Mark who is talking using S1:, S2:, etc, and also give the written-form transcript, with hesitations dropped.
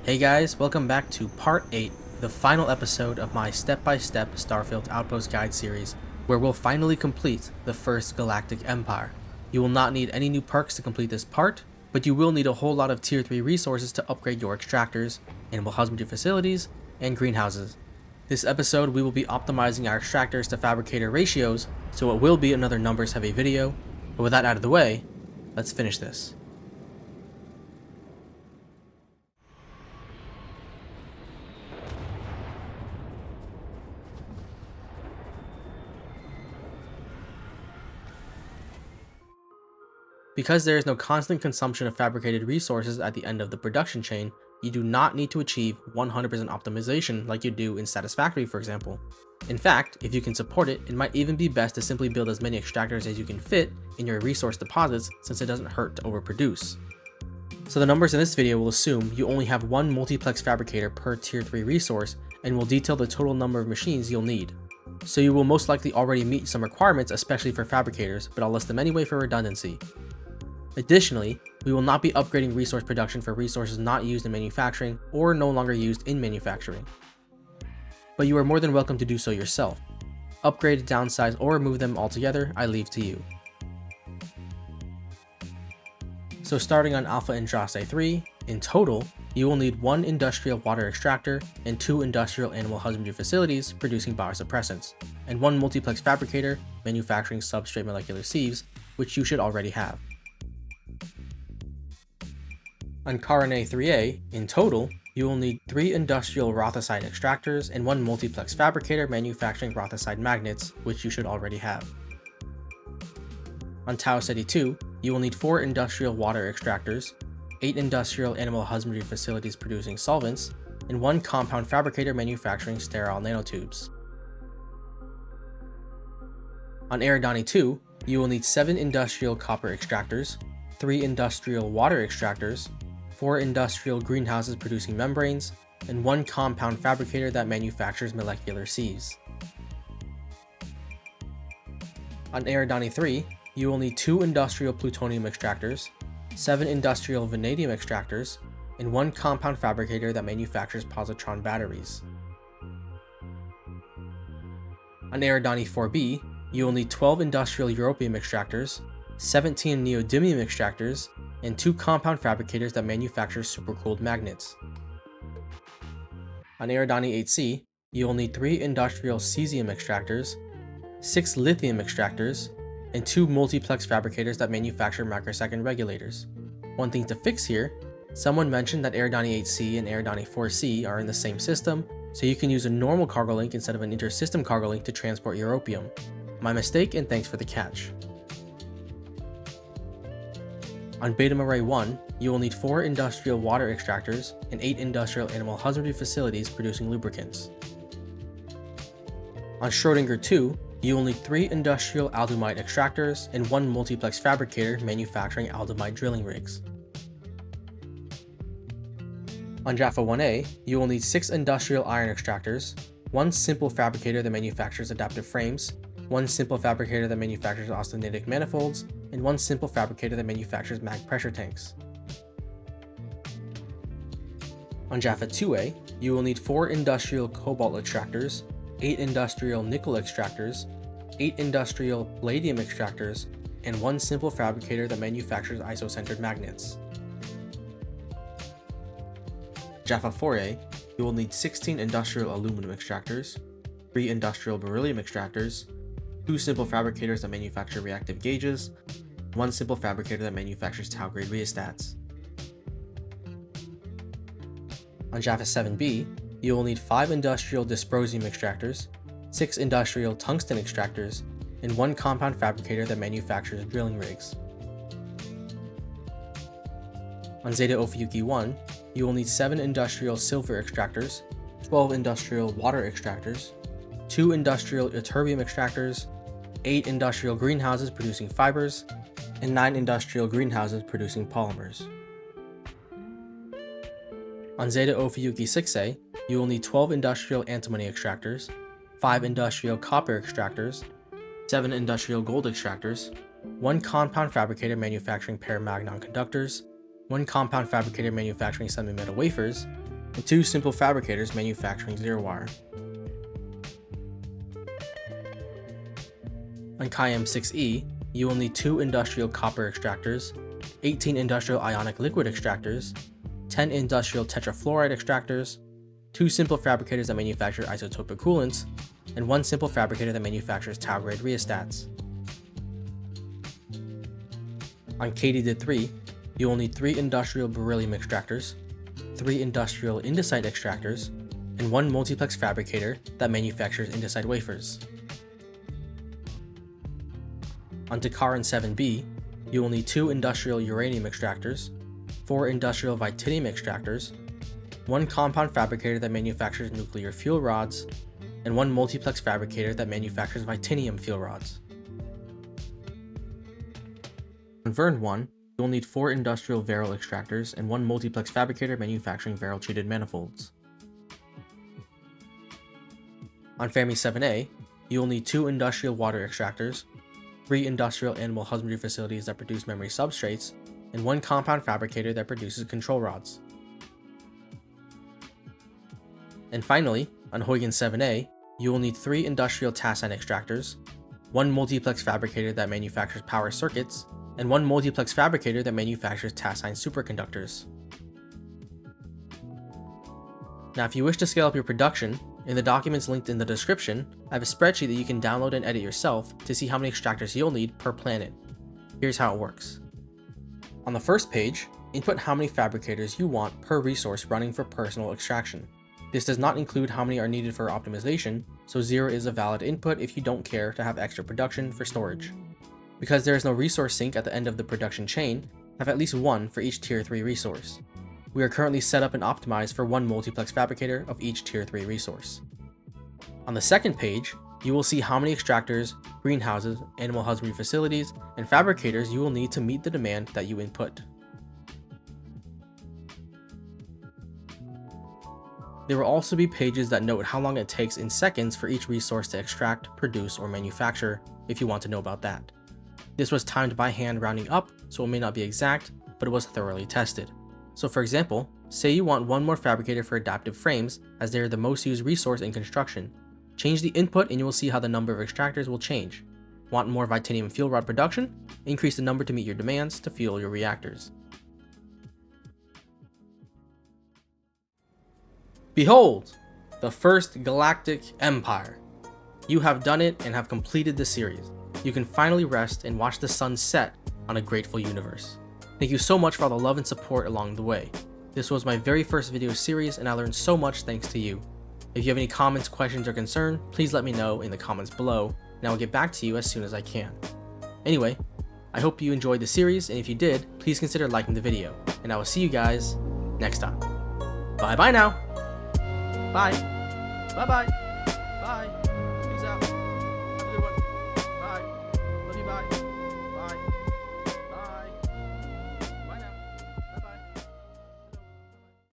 S1: Hey guys, welcome back to Part 8, the final episode of my step-by-step Starfield Outpost Guide series, where we'll finally complete the first Galactic Empire. You will not need any new perks to complete this part, but you will need a whole lot of Tier 3 resources to upgrade your extractors, animal husbandry facilities, and greenhouses. This episode we will be optimizing our extractors to fabricator ratios, so it will be another numbers heavy video, but with that out of the way, let's finish this. Because there is no constant consumption of fabricated resources at the end of the production chain, you do not need to achieve 100% optimization like you do in Satisfactory, for example. In fact, if you can support it, it might even be best to simply build as many extractors as you can fit in your resource deposits, since it doesn't hurt to overproduce. So the numbers in this video will assume you only have one multiplex fabricator per tier 3 resource, and will detail the total number of machines you'll need. So you will most likely already meet some requirements, especially for fabricators, but I'll list them anyway for redundancy. Additionally, we will not be upgrading resource production for resources not used in manufacturing or no longer used in manufacturing. But you are more than welcome to do so yourself. Upgrade, downsize, or remove them altogether, I leave to you. So starting on Alpha Andraste 3, in total, you will need 1 industrial water extractor and 2 industrial animal husbandry facilities producing biosuppressants, and 1 multiplex fabricator manufacturing substrate molecular sieves, which you should already have. On Carone 3A, in total, you will need 3 industrial rothicide extractors and 1 multiplex fabricator manufacturing rothicide magnets, which you should already have. On Tau Ceti 2, you will need 4 industrial water extractors, 8 industrial animal husbandry facilities producing solvents, and 1 compound fabricator manufacturing sterile nanotubes. On Eridani 2, you will need 7 industrial copper extractors, 3 industrial water extractors, 4 industrial greenhouses producing membranes, and 1 compound fabricator that manufactures molecular sieves. On Eridani 3, you will need 2 industrial plutonium extractors, 7 industrial vanadium extractors, and 1 compound fabricator that manufactures positron batteries. On Eridani 4B, you will need 12 industrial europium extractors, 17 neodymium extractors, and 2 compound fabricators that manufacture supercooled magnets. On Eridani 8C, you will need 3 industrial cesium extractors, 6 lithium extractors, and 2 multiplex fabricators that manufacture microsecond regulators. One thing to fix here, someone mentioned that Eridani 8C and Eridani 4C are in the same system, so you can use a normal cargo link instead of an inter-system cargo link to transport europium. My mistake, and thanks for the catch. On Beta Marais 1, you will need 4 industrial water extractors and 8 industrial animal husbandry facilities producing lubricants. On Schrödinger 2, you will need 3 industrial aldumite extractors and 1 multiplex fabricator manufacturing aldumite drilling rigs. On Jaffa 1A, you will need 6 industrial iron extractors, 1 simple fabricator that manufactures adaptive frames, 1 simple fabricator that manufactures austenitic manifolds, and 1 simple fabricator that manufactures mag pressure tanks. On Jaffa 2A, you will need 4 industrial cobalt extractors, 8 industrial nickel extractors, 8 industrial palladium extractors, and 1 simple fabricator that manufactures isocentered magnets. Jaffa 4A, you will need 16 industrial aluminum extractors, 3 industrial beryllium extractors, 2 simple fabricators that manufacture reactive gauges, 1 simple fabricator that manufactures tau-grade rheostats. On Jaffa 7B, you will need 5 industrial dysprosium extractors, 6 industrial tungsten extractors, and 1 compound fabricator that manufactures drilling rigs. On Zeta Ophiuchi 1, you will need 7 industrial silver extractors, 12 industrial water extractors, 2 industrial ytterbium extractors, 8 industrial greenhouses producing fibers, and 9 industrial greenhouses producing polymers. On Zeta Ophiuchi 6A, you will need 12 industrial antimony extractors, 5 industrial copper extractors, 7 industrial gold extractors, 1 compound fabricator manufacturing paramagnon conductors, 1 compound fabricator manufacturing semi-metal wafers, and 2 simple fabricators manufacturing 0-wire. On Cayenne 6E, you will need 2 industrial copper extractors, 18 industrial ionic liquid extractors, 10 industrial tetrafluoride extractors, 2 simple fabricators that manufacture isotopic coolants, and 1 simple fabricator that manufactures tau-grade rheostats. On KD-3, you will need 3 industrial beryllium extractors, 3 industrial andesite extractors, and 1 multiplex fabricator that manufactures andesite wafers. On Takaran 7B, you will need 2 industrial uranium extractors, 4 industrial Vitinium extractors, 1 compound fabricator that manufactures nuclear fuel rods, and 1 multiplex fabricator that manufactures Vitinium fuel rods. On Vern 1, you will need 4 industrial Varil extractors and 1 multiplex fabricator manufacturing Varil treated manifolds. On Fermi 7A, you will need 2 industrial water extractors, 3 industrial animal husbandry facilities that produce memory substrates, and 1 compound fabricator that produces control rods. And finally, on Huygens 7A, you will need 3 industrial tacite extractors, 1 multiplex fabricator that manufactures power circuits, and 1 multiplex fabricator that manufactures tacite superconductors. Now if you wish to scale up your production, in the documents linked in the description, I have a spreadsheet that you can download and edit yourself to see how many extractors you'll need per planet. Here's how it works. On the first page, input how many fabricators you want per resource running for personal extraction. This does not include how many are needed for optimization, so 0 is a valid input if you don't care to have extra production for storage. Because there is no resource sink at the end of the production chain, have at least 1 for each tier 3 resource. We are currently set up and optimized for 1 multiplex fabricator of each tier 3 resource. On the second page, you will see how many extractors, greenhouses, animal husbandry facilities, and fabricators you will need to meet the demand that you input. There will also be pages that note how long it takes in seconds for each resource to extract, produce, or manufacture, if you want to know about that. This was timed by hand rounding up, so it may not be exact, but it was thoroughly tested. So for example, say you want 1 more fabricator for adaptive frames, as they are the most used resource in construction. Change the input and you will see how the number of extractors will change. Want more Vitinium fuel rod production? Increase the number to meet your demands to fuel your reactors. Behold, the first galactic empire. You have done it and have completed the series. You can finally rest and watch the sun set on a grateful universe. Thank you so much for all the love and support along the way. This was my very first video series and I learned so much thanks to you. If you have any comments, questions, or concern, please let me know in the comments below and I will get back to you as soon as I can. Anyway, I hope you enjoyed the series, and if you did, please consider liking the video, and I will see you guys next time. Bye bye now. Bye. Bye bye. Bye.